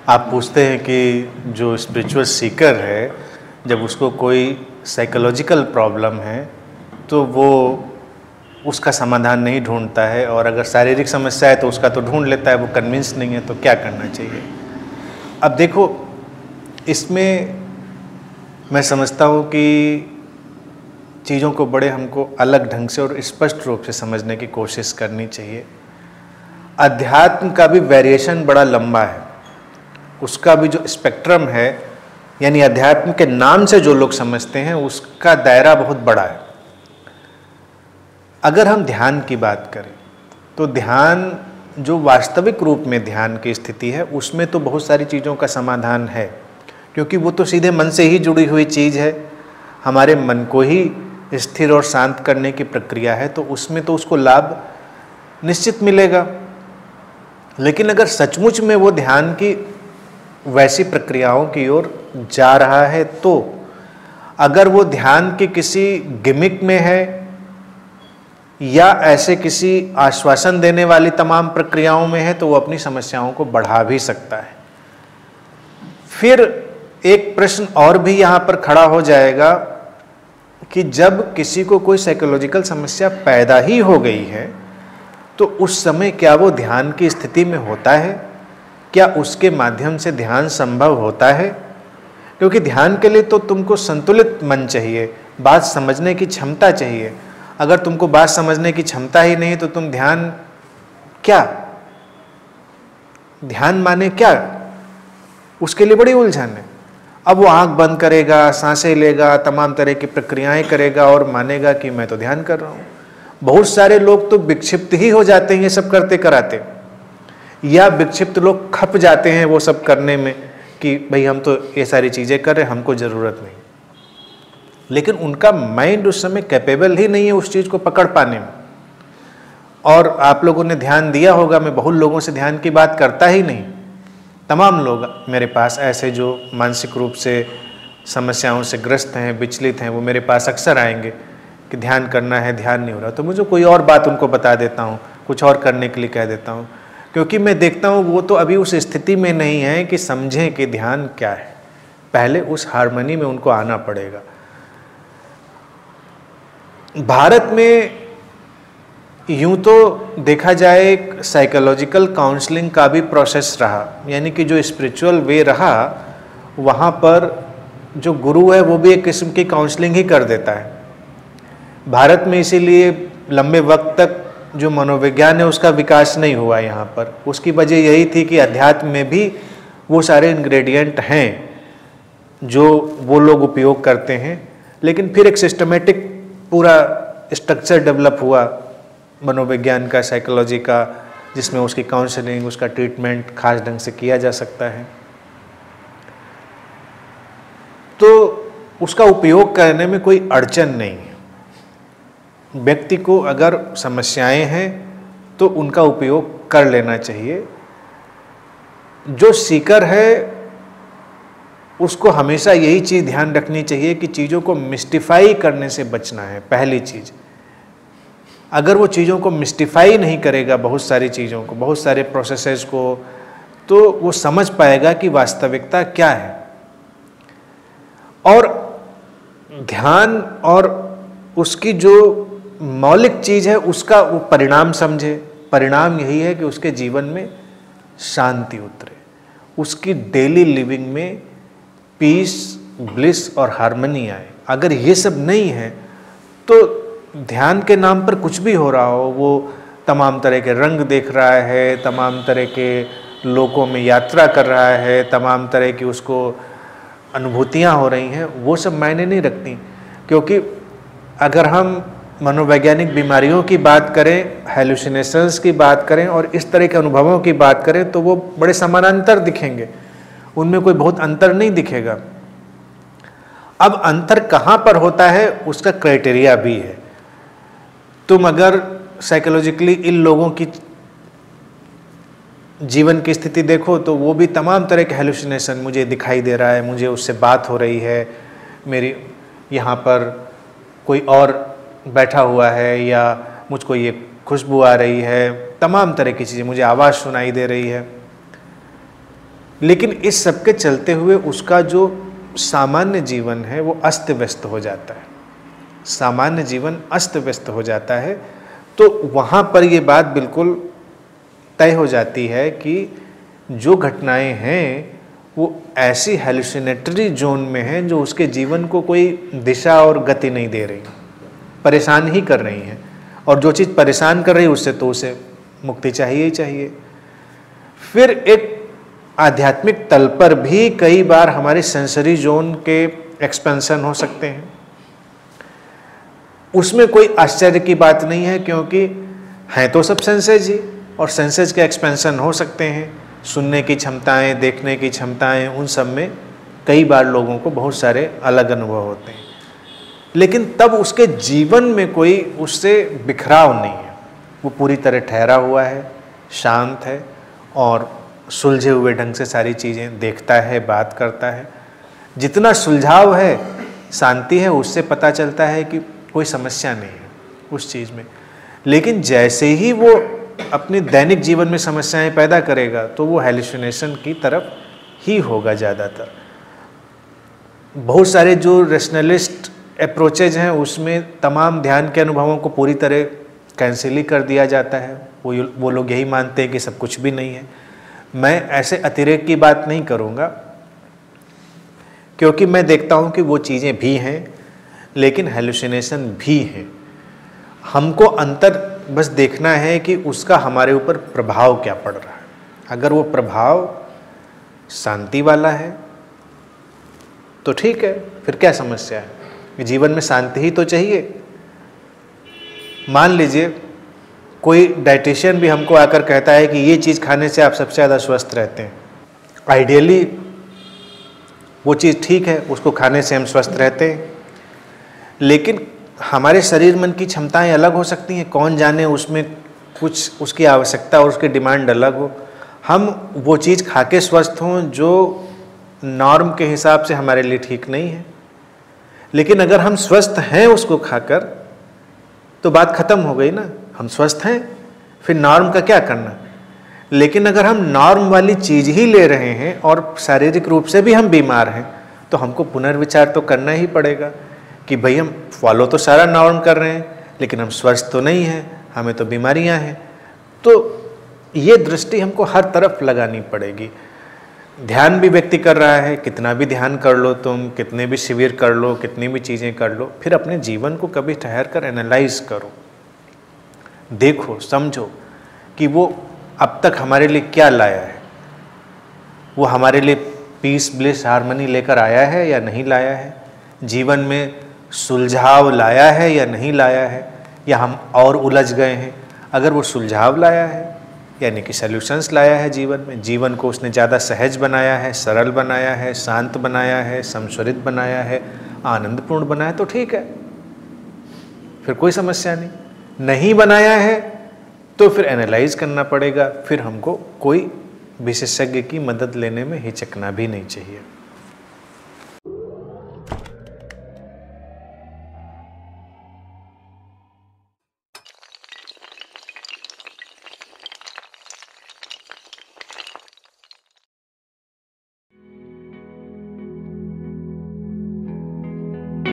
आप पूछते हैं कि जो स्पिरिचुअल सीकर है, जब उसको कोई साइकोलॉजिकल प्रॉब्लम है तो वो उसका समाधान नहीं ढूंढता है, और अगर शारीरिक समस्या है तो उसका तो ढूंढ लेता है, वो कन्विंस नहीं है, तो क्या करना चाहिए। अब देखो, इसमें मैं समझता हूँ कि चीज़ों को बड़े हमको अलग ढंग से और स्पष्ट रूप से समझने की कोशिश करनी चाहिए। अध्यात्म का भी वेरिएशन बड़ा लंबा है, उसका भी जो स्पेक्ट्रम है, यानी अध्यात्म के नाम से जो लोग समझते हैं उसका दायरा बहुत बड़ा है। अगर हम ध्यान की बात करें तो ध्यान जो वास्तविक रूप में ध्यान की स्थिति है उसमें तो बहुत सारी चीज़ों का समाधान है, क्योंकि वो तो सीधे मन से ही जुड़ी हुई चीज़ है, हमारे मन को ही स्थिर और शांत करने की प्रक्रिया है, तो उसमें तो उसको लाभ निश्चित मिलेगा। लेकिन अगर सचमुच में वो ध्यान की वैसी प्रक्रियाओं की ओर जा रहा है, तो अगर वो ध्यान की किसी गिमिक में है या ऐसे किसी आश्वासन देने वाली तमाम प्रक्रियाओं में है, तो वो अपनी समस्याओं को बढ़ा भी सकता है। फिर एक प्रश्न और भी यहाँ पर खड़ा हो जाएगा कि जब किसी को कोई साइकोलॉजिकल समस्या पैदा ही हो गई है तो उस समय क्या वो ध्यान की स्थिति में होता है? क्या उसके माध्यम से ध्यान संभव होता है? क्योंकि ध्यान के लिए तो तुमको संतुलित मन चाहिए, बात समझने की क्षमता चाहिए। अगर तुमको बात समझने की क्षमता ही नहीं तो तुम ध्यान क्या, ध्यान माने क्या, उसके लिए बड़ी उलझन है। अब वो आंख बंद करेगा, सांसें लेगा, तमाम तरह की प्रक्रियाएं करेगा और मानेगा कि मैं तो ध्यान कर रहा हूँ। बहुत सारे लोग तो विक्षिप्त ही हो जाते हैं ये सब करते कराते, या विक्षिप्त लोग खप जाते हैं वो सब करने में कि भाई हम तो ये सारी चीज़ें कर रहे हैं, हमको ज़रूरत नहीं। लेकिन उनका माइंड उस समय कैपेबल ही नहीं है उस चीज़ को पकड़ पाने में। और आप लोगों ने ध्यान दिया होगा, मैं बहुत लोगों से ध्यान की बात करता ही नहीं। तमाम लोग मेरे पास ऐसे जो मानसिक रूप से समस्याओं से ग्रस्त हैं, विचलित हैं, वो मेरे पास अक्सर आएंगे कि ध्यान करना है, ध्यान नहीं हो रहा। तो मुझे कोई और बात उनको बता देता हूँ, कुछ और करने के लिए कह देता हूँ, क्योंकि मैं देखता हूँ वो तो अभी उस स्थिति में नहीं है कि समझें कि ध्यान क्या है। पहले उस हार्मनी में उनको आना पड़ेगा। भारत में यूं तो देखा जाए एक साइकोलॉजिकल काउंसलिंग का भी प्रोसेस रहा, यानी कि जो स्पिरिचुअल वे रहा वहाँ पर जो गुरु है वो भी एक किस्म की काउंसलिंग ही कर देता है भारत में। इसीलिए लंबे वक्त तक जो मनोविज्ञान है उसका विकास नहीं हुआ यहाँ पर। उसकी वजह यही थी कि अध्यात्म में भी वो सारे इंग्रेडिएंट हैं जो वो लोग उपयोग करते हैं, लेकिन फिर एक सिस्टमेटिक पूरा स्ट्रक्चर डेवलप हुआ मनोविज्ञान का, साइकोलॉजी का, जिसमें उसकी काउंसलिंग, उसका ट्रीटमेंट खास ढंग से किया जा सकता है। तो उसका उपयोग करने में कोई अड़चन नहीं है। व्यक्ति को अगर समस्याएं हैं तो उनका उपयोग कर लेना चाहिए। जो सीकर है उसको हमेशा यही चीज़ ध्यान रखनी चाहिए कि चीज़ों को मिस्टिफाई करने से बचना है। पहली चीज़, अगर वो चीज़ों को मिस्टिफाई नहीं करेगा, बहुत सारी चीज़ों को, बहुत सारे प्रोसेसेस को, तो वो समझ पाएगा कि वास्तविकता क्या है। और ध्यान और उसकी जो मौलिक चीज़ है उसका वो परिणाम समझे। परिणाम यही है कि उसके जीवन में शांति उतरे, उसकी डेली लिविंग में पीस, ब्लिस और हार्मनी आए। अगर ये सब नहीं है तो ध्यान के नाम पर कुछ भी हो रहा हो, वो तमाम तरह के रंग देख रहा है, तमाम तरह के लोकों में यात्रा कर रहा है, तमाम तरह की उसको अनुभूतियाँ हो रही हैं, वो सब मायने नहीं रखती। क्योंकि अगर हम मनोवैज्ञानिक बीमारियों की बात करें, हेलुसिनेशंस की बात करें और इस तरह के अनुभवों की बात करें तो वो बड़े समानांतर दिखेंगे, उनमें कोई बहुत अंतर नहीं दिखेगा। अब अंतर कहाँ पर होता है उसका क्राइटेरिया भी है। तुम अगर साइकोलॉजिकली इन लोगों की जीवन की स्थिति देखो तो वो भी तमाम तरह के हेलुसिनेशन, मुझे दिखाई दे रहा है, मुझे उससे बात हो रही है, मेरी यहाँ पर कोई और बैठा हुआ है, या मुझको ये खुशबू आ रही है, तमाम तरह की चीज़ें, मुझे आवाज़ सुनाई दे रही है। लेकिन इस सब के चलते हुए उसका जो सामान्य जीवन है वो अस्त व्यस्त हो जाता है, सामान्य जीवन अस्त व्यस्त हो जाता है। तो वहाँ पर ये बात बिल्कुल तय हो जाती है कि जो घटनाएं हैं वो ऐसी हेलुसिनेटरी जोन में हैं जो उसके जीवन को कोई दिशा और गति नहीं दे रही, परेशान ही कर रही हैं। और जो चीज़ परेशान कर रही है उससे तो उसे मुक्ति चाहिए ही चाहिए। फिर एक आध्यात्मिक तल पर भी कई बार हमारे सेंसरी जोन के एक्सपेंशन हो सकते हैं। उसमें कोई आश्चर्य की बात नहीं है, क्योंकि हैं तो सब सेंसेज ही, और सेंसेज के एक्सपेंशन हो सकते हैं। सुनने की क्षमताएं, देखने की क्षमताएं, उन सब में कई बार लोगों को बहुत सारे अलग अनुभव होते हैं, लेकिन तब उसके जीवन में कोई उससे बिखराव नहीं है। वो पूरी तरह ठहरा हुआ है, शांत है और सुलझे हुए ढंग से सारी चीज़ें देखता है, बात करता है। जितना सुलझाव है, शांति है, उससे पता चलता है कि कोई समस्या नहीं है उस चीज़ में। लेकिन जैसे ही वो अपने दैनिक जीवन में समस्याएं पैदा करेगा तो वो हेलुसिनेशन की तरफ ही होगा ज़्यादातर। बहुत सारे जो रेशनलिस्ट अप्रोचेज हैं उसमें तमाम ध्यान के अनुभवों को पूरी तरह कैंसिल ही कर दिया जाता है। वो लोग यही मानते हैं कि सब कुछ भी नहीं है। मैं ऐसे अतिरेक की बात नहीं करूँगा, क्योंकि मैं देखता हूँ कि वो चीज़ें भी हैं, लेकिन हेलुसिनेशन भी हैं। हमको अंतर बस देखना है कि उसका हमारे ऊपर प्रभाव क्या पड़ रहा है। अगर वो प्रभाव शांति वाला है तो ठीक है, फिर क्या समस्या है। जीवन में शांति ही तो चाहिए। मान लीजिए कोई डाइटिशियन भी हमको आकर कहता है कि ये चीज़ खाने से आप सबसे ज़्यादा स्वस्थ रहते हैं। आइडियली वो चीज़ ठीक है, उसको खाने से हम स्वस्थ रहते हैं, लेकिन हमारे शरीर मन की क्षमताएं अलग हो सकती हैं। कौन जाने उसमें कुछ उसकी आवश्यकता और उसकी डिमांड अलग हो। हम वो चीज़ खा के स्वस्थ हों जो नॉर्म के हिसाब से हमारे लिए ठीक नहीं है, लेकिन अगर हम स्वस्थ हैं उसको खाकर तो बात खत्म हो गई ना। हम स्वस्थ हैं, फिर नॉर्म का क्या करना। लेकिन अगर हम नॉर्म वाली चीज़ ही ले रहे हैं और शारीरिक रूप से भी हम बीमार हैं तो हमको पुनर्विचार तो करना ही पड़ेगा कि भाई हम फॉलो तो सारा नॉर्म कर रहे हैं लेकिन हम स्वस्थ तो नहीं हैं, हमें तो बीमारियां हैं। तो ये दृष्टि हमको हर तरफ लगानी पड़ेगी। ध्यान भी व्यक्ति कर रहा है, कितना भी ध्यान कर लो तुम, कितने भी शिविर कर लो, कितनी भी चीज़ें कर लो, फिर अपने जीवन को कभी ठहर कर एनालाइज करो, देखो, समझो कि वो अब तक हमारे लिए क्या लाया है। वो हमारे लिए पीस, ब्लिस, हार्मनी लेकर आया है या नहीं लाया है। जीवन में सुलझाव लाया है या नहीं लाया है, या हम और उलझ गए हैं। अगर वो सुलझाव लाया है यानी कि सॉल्यूशंस लाया है जीवन में, जीवन को उसने ज़्यादा सहज बनाया है, सरल बनाया है, शांत बनाया है, संस्वरित बनाया है, आनंदपूर्ण बनाया है, तो ठीक है, फिर कोई समस्या नहीं। नहीं बनाया है तो फिर एनालाइज करना पड़ेगा। फिर हमको कोई विशेषज्ञ की मदद लेने में हिचकना भी नहीं चाहिए।